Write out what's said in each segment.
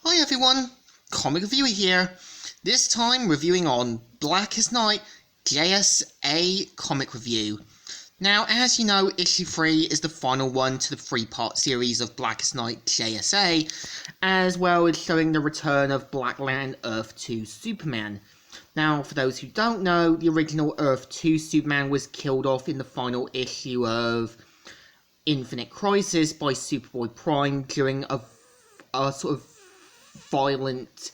Hi everyone, Comic Reviewer here. This time reviewing on Blackest Night JSA comic review. Now, as you know, issue 3 is the final one to the 3-part series of Blackest Night JSA, as well as showing the return of Black Lantern Earth 2 Superman. Now, for those who don't know, the original Earth 2 Superman was killed off in the final issue of Infinite Crisis by Superboy Prime during a sort of violent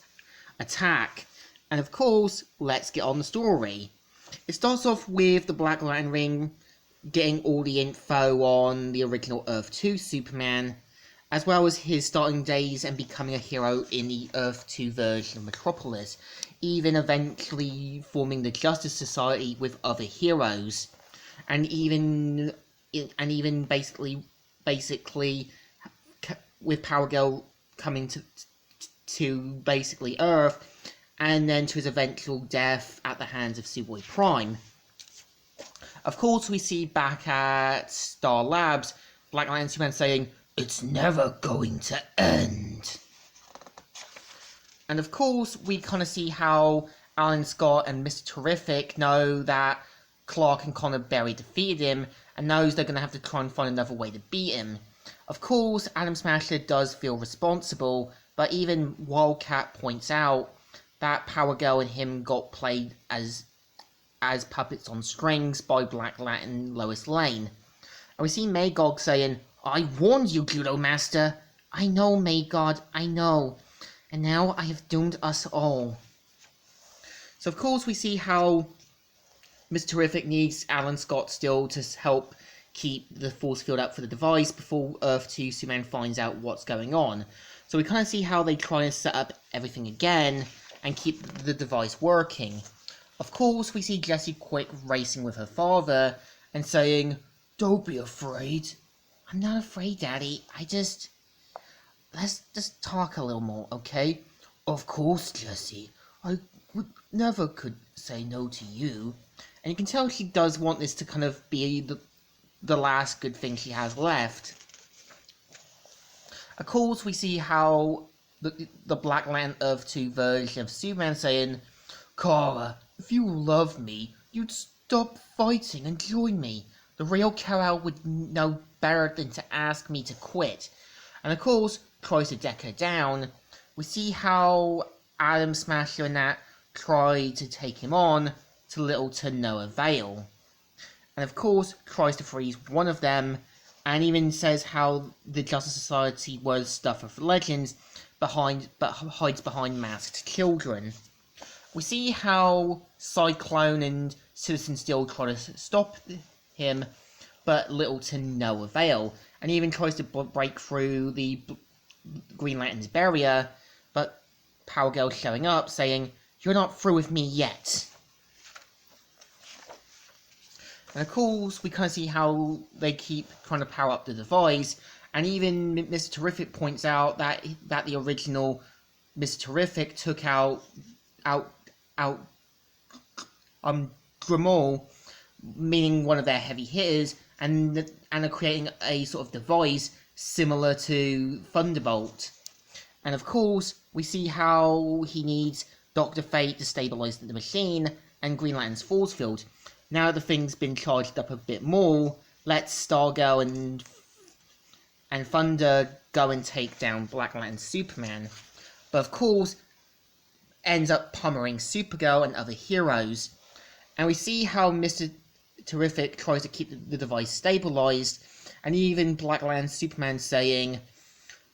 attack. And of course, let's get on the story. It starts off with the Black Lantern ring getting all the info on the original Earth 2 Superman, as well as his starting days and becoming a hero in the Earth 2 version of Metropolis, even eventually forming the Justice Society with other heroes, and even basically with Power Girl coming to basically Earth, and then to his eventual death at the hands of Superboy Prime. Of course, we see back at Star Labs, Black Lantern Superman saying, "It's never going to end." And of course, we kind of see how Alan Scott and Mr. Terrific know that Clark and Connor Berry defeated him, and knows they're going to have to try and find another way to beat him. Of course, Atom Smasher does feel responsible, but even Wildcat points out that Power Girl and him got played as puppets on strings by Black Lantern Lois Lane. And we see Magog saying, "I warned you, Judo Master. I know, Magog, I know. And now I have doomed us all." So of course we see how Mr. Terrific needs Alan Scott still to help keep the force field up for the device before Earth 2 Superman finds out what's going on. So we kind of see how they try to set up everything again and keep the device working. Of course, we see Jessie Quick racing with her father and saying, "Don't be afraid." "I'm not afraid, Daddy. Let's just talk a little more, okay?" "Of course, Jessie. I would never could say no to you." And you can tell she does want this to kind of be the last good thing she has left. Of course, we see how the Black Lantern Earth 2 version of Superman saying, "Kara, if you loved me, you'd stop fighting and join me. The real Kara would know better than to ask me to quit." And of course, tries to deck her down. We see how Atom Smasher and that try to take him on, to little to no avail. And of course, tries to freeze one of them, and even says how the Justice Society was stuff of legends, but hides behind masked children. We see how Cyclone and Citizen Steel try to stop him, but little to no avail, and even tries to break through the Green Lantern's barrier, but Power Girl showing up, saying, "You're not through with me yet." And of course, we kind of see how they keep trying to power up the device, and even Mr. Terrific points out that the original Mr. Terrific took out Dramol, meaning one of their heavy hitters, and are creating a sort of device similar to Thunderbolt. And of course, we see how he needs Dr. Fate to stabilize the machine and Green Lantern's force field. Now the thing's been charged up a bit more, let's Stargirl and Thunder go and take down Black Lantern Superman. But of course, ends up pummeling Supergirl and other heroes. And we see how Mr. Terrific tries to keep the device stabilized, and even Black Lantern Superman saying,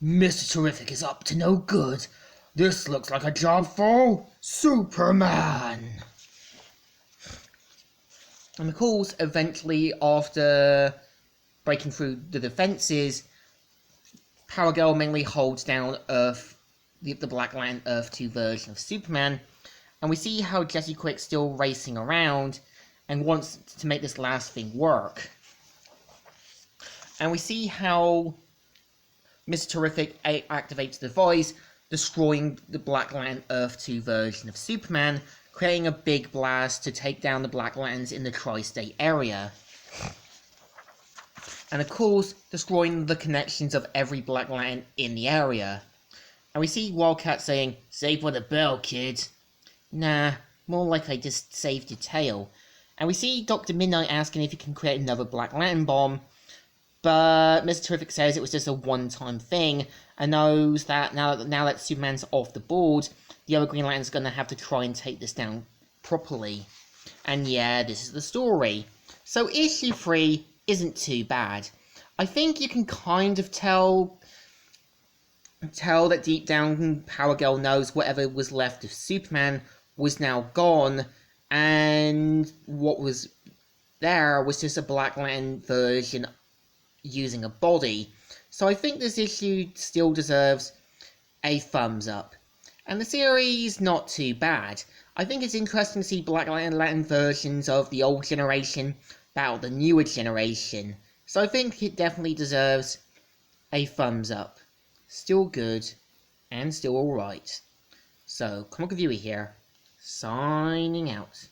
"Mr. Terrific is up to no good. This looks like a job for Superman." And of course, eventually, after breaking through the defenses, Power Girl mainly holds down the Black Lantern Earth 2 version of Superman, and we see how Jessie Quick's still racing around and wants to make this last thing work. And we see how Mr. Terrific activates the device, destroying the Black Lantern Earth 2 version of Superman, creating a big blast to take down the Black Lanterns in the tri-state area. And of course, destroying the connections of every Black Lantern in the area. And we see Wildcat saying, "Save for the bell, kid." Nah, more like I just saved your tail. And we see Dr. Midnight asking if he can create another Black Lantern bomb, but Mr. Terrific says it was just a one-time thing, and knows that now that Superman's off the board, the other Green Lantern's gonna have to try and take this down properly. And yeah, this is the story. So issue 3 isn't too bad. I think you can kind of tell that deep down Power Girl knows whatever was left of Superman was now gone, and what was there was just a Black Lantern version using a body. So I think this issue still deserves a thumbs up. And the series, not too bad. I think it's interesting to see Black Lantern versions of the old generation battle the newer generation. So I think it definitely deserves a thumbs up. Still good, and still alright. So, Comic Reviewer here, signing out.